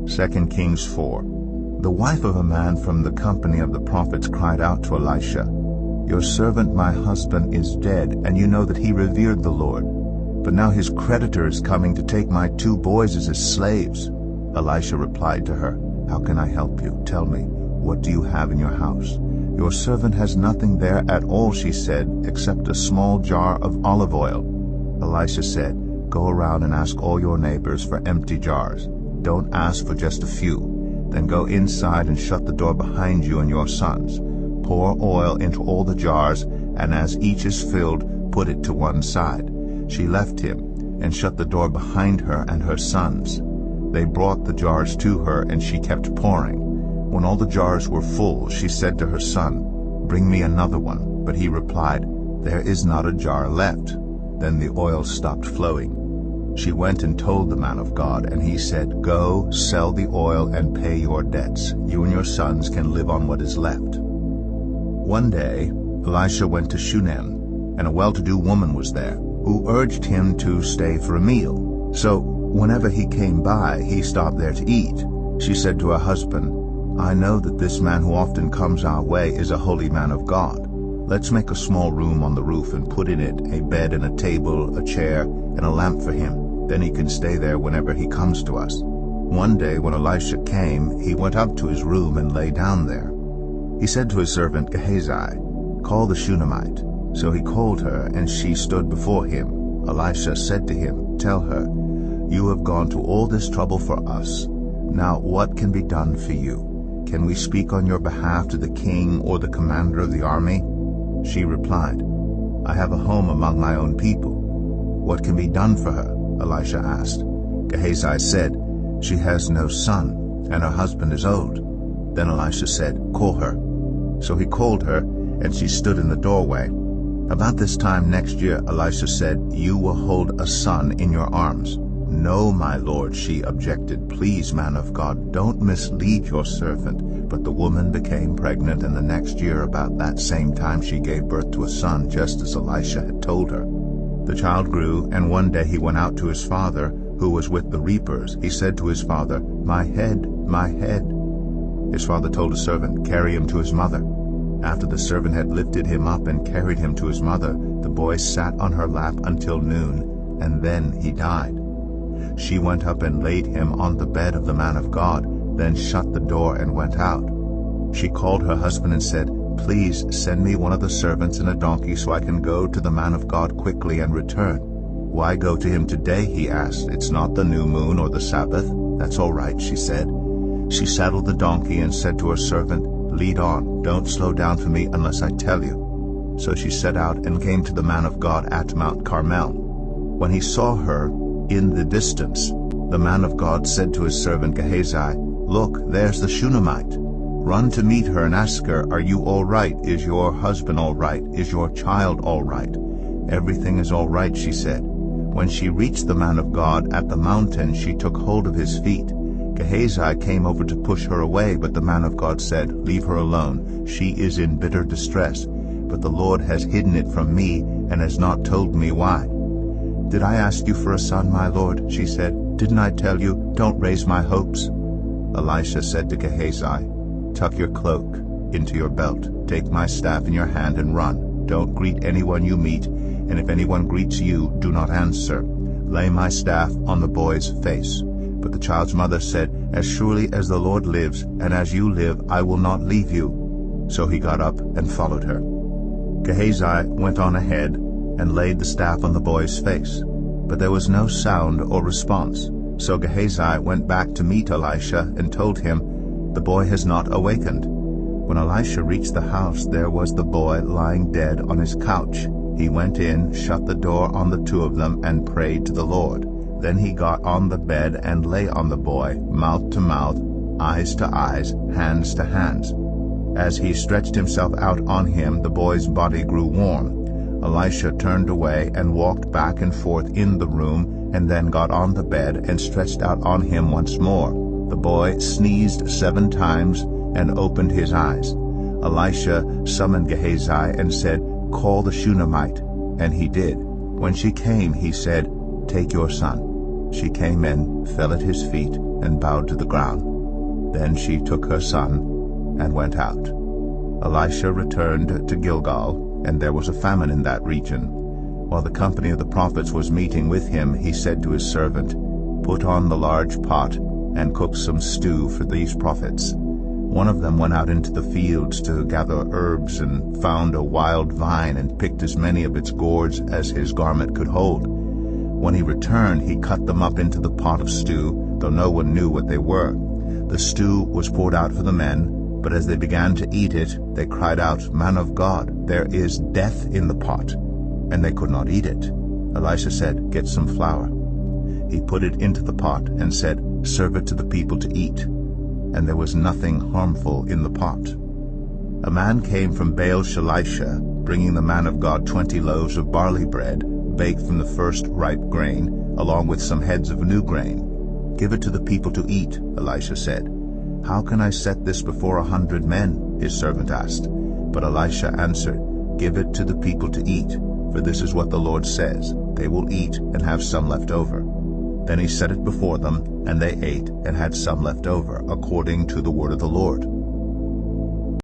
2 Kings 4. The wife of a man from the company of the prophets cried out to Elisha, "Your servant my husband is dead, and you know that he revered the Lord. But now his creditor is coming to take my 2 boys as his slaves." Elisha replied to her, "How can I help you? Tell me, what do you have in your house?" "Your servant has nothing there at all," she said, "except a small jar of olive oil." Elisha said, "Go around and ask all your neighbors for empty jars. Don't ask for just a few. Then go inside and shut the door behind you and your sons. Pour oil into all the jars, and as each is filled, put it to one side." She left him and shut the door behind her and her sons. They brought the jars to her, and she kept pouring. When all the jars were full, she said to her son, "Bring me another one." But he replied, "There is not a jar left." Then the oil stopped flowing. She went and told the man of God, and he said, "Go, sell the oil and pay your debts. You and your sons can live on what is left." One day Elisha went to Shunem, and a well-to-do woman was there, who urged him to stay for a meal. So whenever he came by, he stopped there to eat. She said to her husband, "I know that this man who often comes our way is a holy man of God. Let's make a small room on the roof and put in it a bed and a table, a chair, and a lamp for him. Then he can stay there whenever he comes to us." One day when Elisha came, he went up to his room and lay down there. He said to his servant Gehazi, "Call the Shunammite." So he called her, and she stood before him. Elisha said to him, "Tell her, you have gone to all this trouble for us. Now what can be done for you? Can we speak on your behalf to the king or the commander of the army?" She replied, "I have a home among my own people." "What can be done for her?" Elisha asked. Gehazi said, "She has no son, and her husband is old." Then Elisha said, "Call her." So he called her, and she stood in the doorway. About this time next year, Elisha said, "You will hold a son in your arms." "No, my lord," she objected. "Please, man of God, don't mislead your servant." But the woman became pregnant, and the next year about that same time she gave birth to a son, just as Elisha had told her. The child grew, and one day he went out to his father, who was with the reapers. He said to his father, "My head, my head." His father told a servant, "Carry him to his mother." After the servant had lifted him up and carried him to his mother, the boy sat on her lap until noon, and then he died. She went up and laid him on the bed of the man of God, then shut the door and went out. She called her husband and said, "Please send me one of the servants and a donkey so I can go to the man of God quickly and return." "Why go to him today?" he asked. "It's not the new moon or the Sabbath." "That's all right," she said. She saddled the donkey and said to her servant, "Lead on, don't slow down for me unless I tell you." So she set out and came to the man of God at Mount Carmel. When he saw her in the distance, the man of God said to his servant Gehazi, "Look, there's the Shunammite. Run to meet her and ask her, 'Are you all right? Is your husband all right? Is your child all right?'" "Everything is all right," she said. When she reached the man of God at the mountain, she took hold of his feet. Gehazi came over to push her away, but the man of God said, "Leave her alone. She is in bitter distress. But the Lord has hidden it from me and has not told me why." "Did I ask you for a son, my lord?" she said. "Didn't I tell you, don't raise my hopes?" Elisha said to Gehazi, "Tuck your cloak into your belt. Take my staff in your hand and run. Don't greet anyone you meet, and if anyone greets you, do not answer. Lay my staff on the boy's face." But the child's mother said, "As surely as the Lord lives, and as you live, I will not leave you." So he got up and followed her. Gehazi went on ahead and laid the staff on the boy's face. But there was no sound or response. So Gehazi went back to meet Elisha and told him, "The boy has not awakened." When Elisha reached the house, there was the boy lying dead on his couch. He went in, shut the door on the two of them, and prayed to the Lord. Then he got on the bed and lay on the boy, mouth to mouth, eyes to eyes, hands to hands. As he stretched himself out on him, the boy's body grew warm. Elisha turned away and walked back and forth in the room, and then got on the bed and stretched out on him once more. The boy sneezed 7 times and opened his eyes. Elisha summoned Gehazi and said, "Call the Shunammite." And he did. When she came, he said, "Take your son." She came in, fell at his feet, and bowed to the ground. Then she took her son and went out. Elisha returned to Gilgal, and there was a famine in that region. While the company of the prophets was meeting with him, he said to his servant, "Put on the large pot and cook some stew for these prophets." One of them went out into the fields to gather herbs and found a wild vine and picked as many of its gourds as his garment could hold. When he returned, he cut them up into the pot of stew, though no one knew what they were. The stew was poured out for the men, but as they began to eat it, they cried out, "Man of God, there is death in the pot," and they could not eat it. Elisha said, "Get some flour." He put it into the pot and said, "Serve it to the people to eat." And there was nothing harmful in the pot. A man came from Baal-Shalisha, bringing the man of God 20 loaves of barley bread, baked from the first ripe grain, along with some heads of new grain. "Give it to the people to eat," Elisha said. "How can I set this before 100 men?" his servant asked. But Elisha answered, "Give it to the people to eat, for this is what the Lord says, they will eat and have some left over." Then he set it before them, and they ate and had some left over, according to the word of the Lord.